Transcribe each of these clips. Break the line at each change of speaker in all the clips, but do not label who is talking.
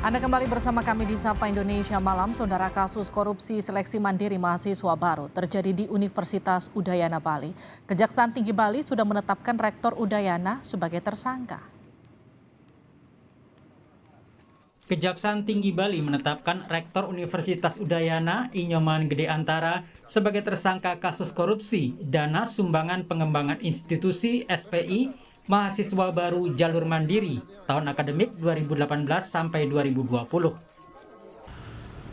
Anda kembali bersama kami di Sapa Indonesia Malam. Saudara, kasus korupsi seleksi mandiri mahasiswa baru terjadi di Universitas Udayana Bali. Kejaksaan Tinggi Bali sudah menetapkan Rektor Udayana sebagai tersangka.
Kejaksaan Tinggi Bali menetapkan Rektor Universitas Udayana, Inyoman Gede Antara, sebagai tersangka kasus korupsi dana sumbangan pengembangan institusi SPI mahasiswa baru jalur mandiri tahun akademik 2018 sampai 2020.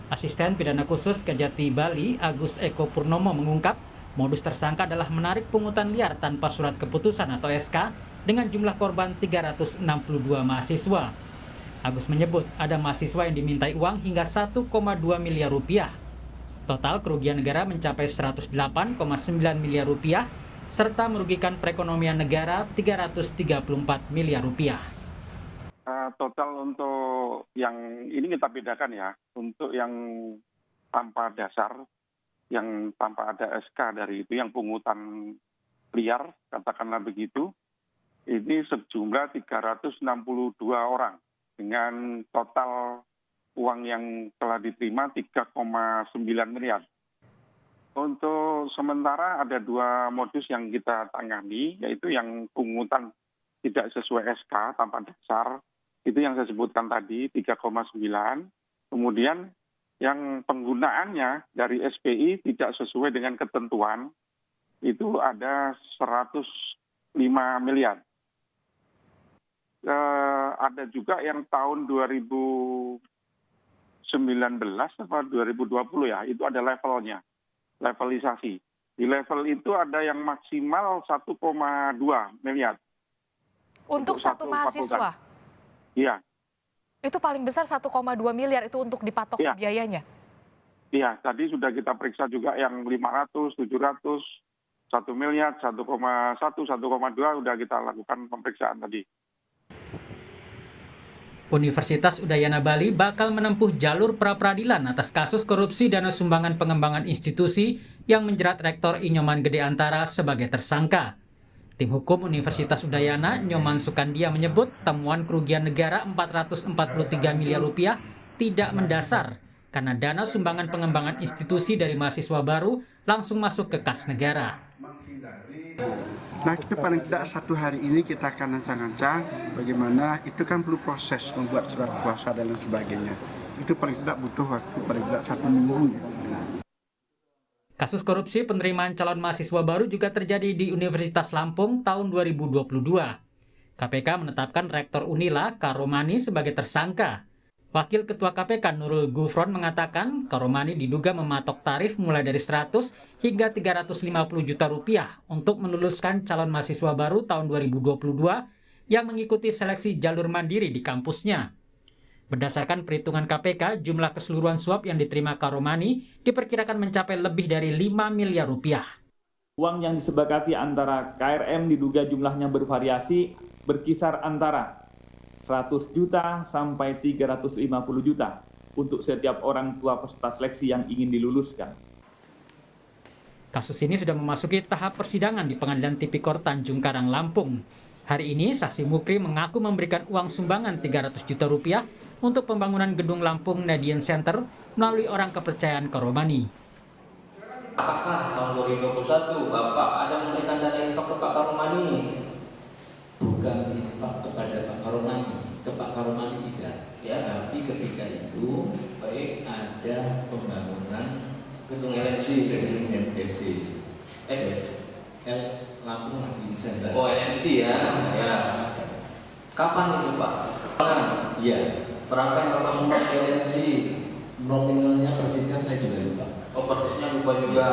Asisten Pidana Khusus Kejati Bali, Agus Eko Purnomo mengungkap, modus tersangka adalah menarik pungutan liar tanpa surat keputusan atau SK dengan jumlah korban 362 mahasiswa. Agus menyebut ada mahasiswa yang dimintai uang hingga 1,2 miliar rupiah. Total kerugian negara mencapai 108,9 miliar rupiah, serta merugikan perekonomian negara 334 miliar rupiah.
Total untuk yang ini kita bedakan ya, untuk yang tanpa dasar, yang tanpa ada SK dari itu, yang pungutan liar, katakanlah begitu, ini sejumlah 362 orang dengan total uang yang telah diterima 3,9 miliar. Untuk sementara ada dua modus yang kita tangani, yaitu yang pungutan tidak sesuai SK tanpa dasar, itu yang saya sebutkan tadi 3,9. Kemudian yang penggunaannya dari SPI tidak sesuai dengan ketentuan, itu ada 105 miliar. Ada juga yang tahun 2019 atau 2020 ya, itu ada levelnya. Levelisasi. Di level itu ada yang maksimal 1,2 miliar.
Untuk satu mahasiswa?
Iya.
Itu paling besar 1,2 miliar itu untuk dipatok
ya.
Biayanya?
Iya, tadi sudah kita periksa juga yang 500, 700, 1 miliar, 1,1, 1,2 sudah kita lakukan pemeriksaan tadi.
Universitas Udayana Bali bakal menempuh jalur pra-peradilan atas kasus korupsi dana sumbangan pengembangan institusi yang menjerat Rektor Inyoman Gede Antara sebagai tersangka. Tim hukum Universitas Udayana, Nyoman Sukandia, menyebut temuan kerugian negara 443 miliar rupiah tidak mendasar karena dana sumbangan pengembangan institusi dari mahasiswa baru langsung masuk ke kas negara.
Nah, kita paling tidak satu hari ini kita akan ancang-ancang bagaimana itu kan perlu proses membuat surat kuasa dan lain sebagainya. Itu paling tidak butuh waktu paling tidak 1 minggu.
Kasus korupsi penerimaan calon mahasiswa baru juga terjadi di Universitas Lampung tahun 2022. KPK menetapkan Rektor Unila, Karomani, sebagai tersangka. Wakil Ketua KPK Nurul Gufron mengatakan Karomani diduga mematok tarif mulai dari 100 hingga 350 juta rupiah untuk meluluskan calon mahasiswa baru tahun 2022 yang mengikuti seleksi jalur mandiri di kampusnya. Berdasarkan perhitungan KPK, jumlah keseluruhan suap yang diterima Karomani diperkirakan mencapai lebih dari 5 miliar rupiah.
Uang yang disepakati antara KRM diduga jumlahnya bervariasi berkisar antara 100 juta sampai 350 juta untuk setiap orang tua peserta seleksi yang ingin diluluskan.
Kasus ini sudah memasuki tahap persidangan di Pengadilan Tipikor Tanjung Karang, Lampung. Hari ini, saksi Mukri mengaku memberikan uang sumbangan 300 juta rupiah untuk pembangunan gedung Lampung Nadian Center melalui orang kepercayaan Karomani.
Apakah tahun 2021 Bapak ada memberikan dana infak ke Pak Karomani?
Bukan infak kepada Pak Karomani, ke Pak Karomani tidak.
Ya.
Tapi ketika itu
Baik.
ada pembangunan
Gedung LNC.
gedung MTC. Lampung Nadian Center.
Oh, LNC ya. Ya. Kapan itu Pak? Kapan?
Iya.
Berapa yang Bapak sumbang ke LNC?
Nominalnya persisnya saya juga lupa.
Oh, persisnya lupa juga.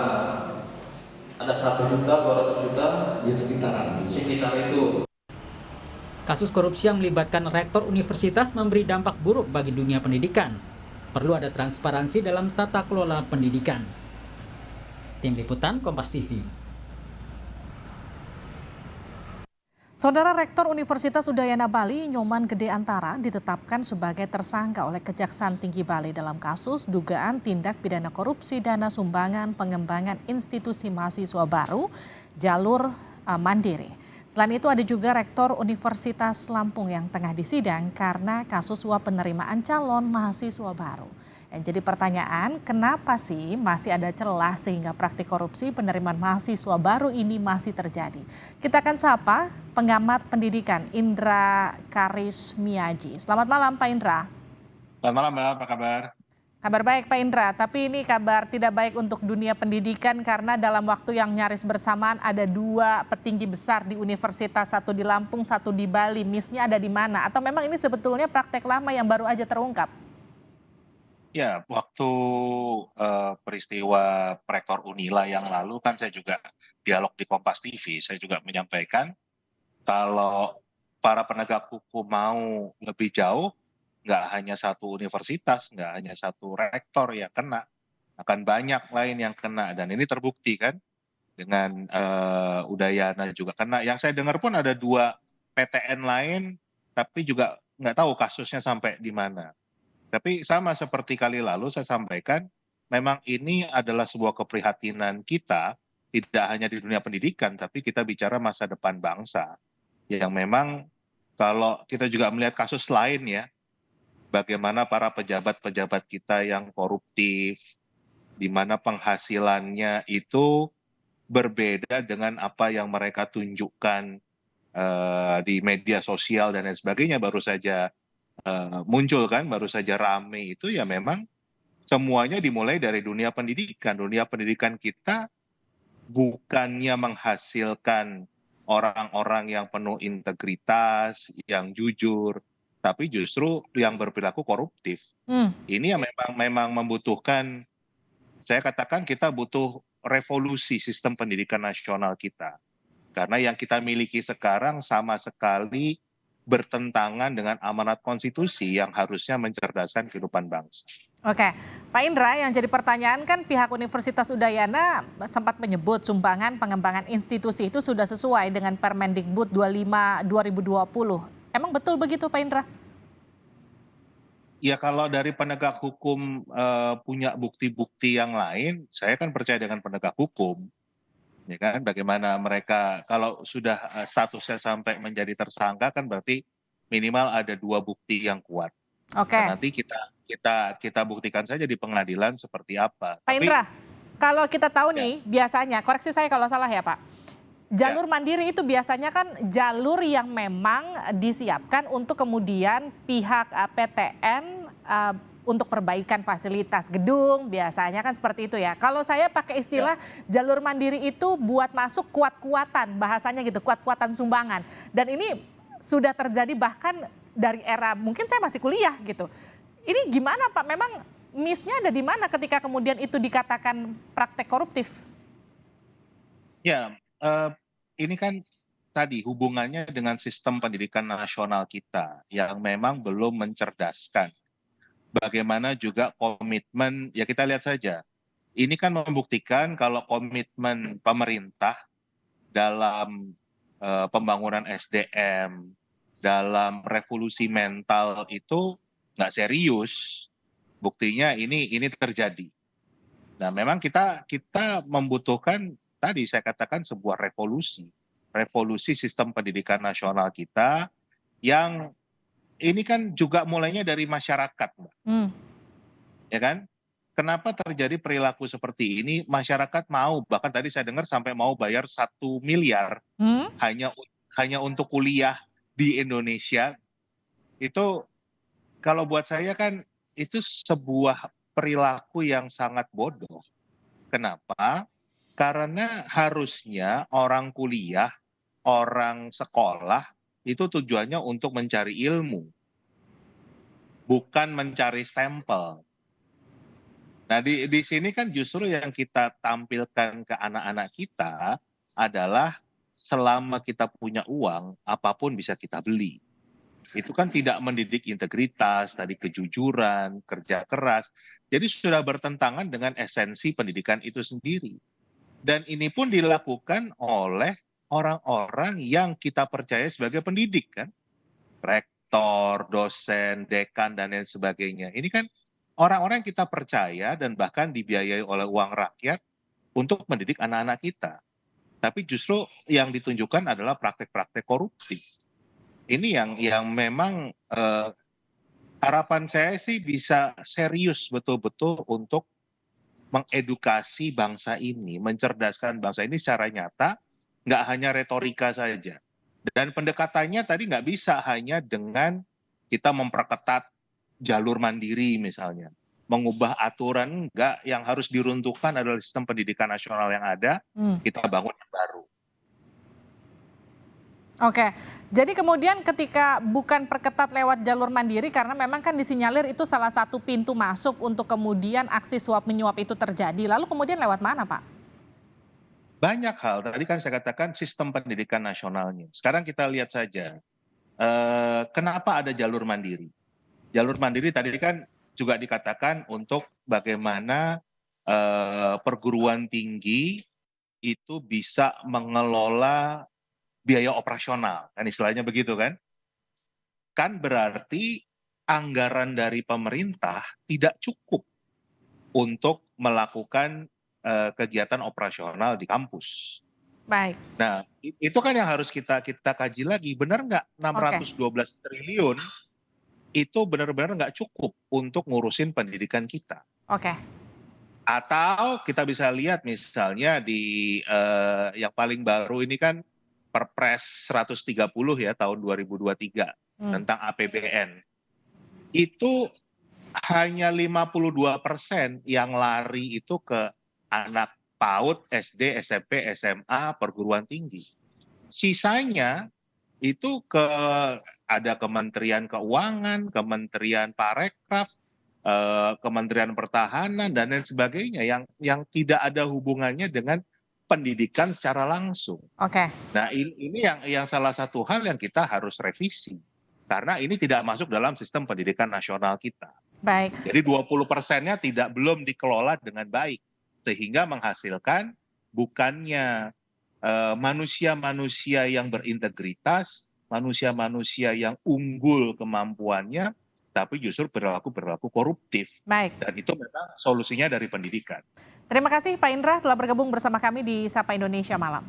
Ada 100 juta, 200 juta?
Ya sekitaran.
Sekitar itu.
Kasus korupsi yang melibatkan rektor universitas memberi dampak buruk bagi dunia pendidikan. Perlu ada transparansi dalam tata kelola pendidikan. Tim Liputan Kompas TV.
Saudara, Rektor Universitas Udayana Bali, Nyoman Gede Antara, ditetapkan sebagai tersangka oleh Kejaksaan Tinggi Bali dalam kasus dugaan tindak pidana korupsi dana sumbangan pengembangan institusi mahasiswa baru jalur mandiri. Selain itu ada juga Rektor Universitas Lampung yang tengah disidang karena kasus suap penerimaan calon mahasiswa baru. Yang jadi pertanyaan, kenapa sih masih ada celah sehingga praktik korupsi penerimaan mahasiswa baru ini masih terjadi? Kita akan sapa pengamat pendidikan Indra Karismiaji. Selamat malam Pak Indra.
Selamat malam Mbak, apa kabar?
Kabar baik Pak Indra, tapi ini kabar tidak baik untuk dunia pendidikan karena dalam waktu yang nyaris bersamaan ada 2 petinggi besar di universitas, satu di Lampung, satu di Bali. Miss-nya ada di mana? Atau memang ini sebetulnya praktek lama yang baru aja terungkap?
Ya, waktu peristiwa Rektor Unila yang lalu kan saya juga dialog di Kompas TV, saya juga menyampaikan kalau para penegak hukum mau lebih jauh, nggak hanya satu universitas, nggak hanya satu rektor yang kena, akan banyak lain yang kena. Dan ini terbukti kan, dengan Udayana juga kena. Yang saya dengar pun ada 2 PTN lain, tapi juga nggak tahu kasusnya sampai di mana. Tapi sama seperti kali lalu saya sampaikan, memang ini adalah sebuah keprihatinan kita, tidak hanya di dunia pendidikan, tapi kita bicara masa depan bangsa. Yang memang kalau kita juga melihat kasus lain ya, bagaimana para pejabat-pejabat kita yang koruptif, di mana penghasilannya itu berbeda dengan apa yang mereka tunjukkan di media sosial dan lain sebagainya, baru saja muncul kan, baru saja rame itu ya memang semuanya dimulai dari dunia pendidikan. Dunia pendidikan kita bukannya menghasilkan orang-orang yang penuh integritas, yang jujur, tapi justru yang berperilaku koruptif. Ini yang memang membutuhkan, saya katakan kita butuh revolusi sistem pendidikan nasional kita. Karena yang kita miliki sekarang sama sekali bertentangan dengan amanat konstitusi yang harusnya mencerdaskan kehidupan bangsa.
Oke, Pak Indra, yang jadi pertanyaan kan pihak Universitas Udayana sempat menyebut sumbangan pengembangan institusi itu sudah sesuai dengan Permendikbud 25 2020. Emang betul begitu Pak Indra?
Ya kalau dari penegak hukum punya bukti-bukti yang lain, saya kan percaya dengan penegak hukum. Ya kan, bagaimana mereka kalau sudah statusnya sampai menjadi tersangka kan berarti minimal ada 2 bukti yang kuat.
Oke.
Nah, nanti kita buktikan saja di pengadilan seperti apa.
Pak Indra, kalau kita tahu nih biasanya, koreksi saya kalau salah ya Pak, jalur mandiri itu biasanya kan jalur yang memang disiapkan untuk kemudian pihak PTN untuk perbaikan fasilitas gedung, biasanya kan seperti itu ya. Kalau saya pakai istilah jalur mandiri itu buat masuk kuat-kuatan, bahasanya gitu, kuat-kuatan sumbangan. Dan ini sudah terjadi bahkan dari era mungkin saya masih kuliah gitu. Ini gimana Pak? Memang miss-nya ada di mana ketika kemudian itu dikatakan praktek koruptif?
Ya, ini kan tadi hubungannya dengan sistem pendidikan nasional kita yang memang belum mencerdaskan. Bagaimana juga komitmen, ya kita lihat saja. Ini kan membuktikan kalau komitmen pemerintah dalam pembangunan SDM, dalam revolusi mental itu nggak serius. Buktinya ini terjadi. Nah memang kita membutuhkan, tadi saya katakan sebuah revolusi sistem pendidikan nasional kita yang ini kan juga mulainya dari masyarakat, Mbak. Ya kan? Kenapa terjadi perilaku seperti ini? Masyarakat mau, bahkan tadi saya dengar sampai mau bayar 1 miliar hanya untuk kuliah di Indonesia. Itu kalau buat saya kan itu sebuah perilaku yang sangat bodoh. Kenapa? Karena harusnya orang kuliah, orang sekolah itu tujuannya untuk mencari ilmu, bukan mencari stempel. Nah di sini kan justru yang kita tampilkan ke anak-anak kita adalah selama kita punya uang, apapun bisa kita beli. Itu kan tidak mendidik integritas, tadi kejujuran, kerja keras. Jadi sudah bertentangan dengan esensi pendidikan itu sendiri. Dan ini pun dilakukan oleh orang-orang yang kita percaya sebagai pendidik kan. Rektor, dosen, dekan, dan lain sebagainya. Ini kan orang-orang yang kita percaya dan bahkan dibiayai oleh uang rakyat untuk mendidik anak-anak kita. tapi justru yang ditunjukkan adalah praktek-praktek korupsi. Ini yang memang harapan saya sih bisa serius betul-betul untuk mengedukasi bangsa ini, mencerdaskan bangsa ini secara nyata, nggak hanya retorika saja. Dan pendekatannya tadi nggak bisa hanya dengan kita memperketat jalur mandiri misalnya. Mengubah aturan, enggak, yang harus diruntuhkan adalah sistem pendidikan nasional yang ada, kita bangun yang baru.
Oke, jadi kemudian ketika bukan perketat lewat jalur mandiri, karena memang kan disinyalir itu salah satu pintu masuk untuk kemudian aksi suap menyuap itu terjadi. Lalu kemudian lewat mana, Pak?
Banyak hal, tadi kan saya katakan sistem pendidikan nasionalnya. Sekarang kita lihat saja, kenapa ada jalur mandiri. Jalur mandiri tadi kan juga dikatakan untuk bagaimana perguruan tinggi itu bisa mengelola biaya operasional, kan istilahnya begitu kan? Kan berarti anggaran dari pemerintah tidak cukup untuk melakukan kegiatan operasional di kampus.
Baik.
Nah, itu kan yang harus kita kaji lagi. Benar nggak 612 triliun itu benar-benar nggak cukup untuk ngurusin pendidikan kita?
Oke.
Atau kita bisa lihat misalnya di yang paling baru ini kan Perpres 130 ya tahun 2023 tentang APBN. Itu hanya 52% yang lari itu ke anak PAUD, SD, SMP, SMA, perguruan tinggi. Sisanya itu ada Kementerian Keuangan, Kementerian Parekraf, Kementerian Pertahanan dan lain sebagainya yang tidak ada hubungannya dengan pendidikan secara langsung.
Oke.
Nah, ini yang salah satu hal yang kita harus revisi. Karena ini tidak masuk dalam sistem pendidikan nasional kita.
Baik.
Jadi 20%-nya belum dikelola dengan baik. Sehingga menghasilkan bukannya manusia-manusia yang berintegritas, manusia-manusia yang unggul kemampuannya, tapi justru berlaku koruptif.
Baik.
Dan itu memang solusinya dari pendidikan.
Terima kasih Pak Indra telah bergabung bersama kami di Sapa Indonesia Malam.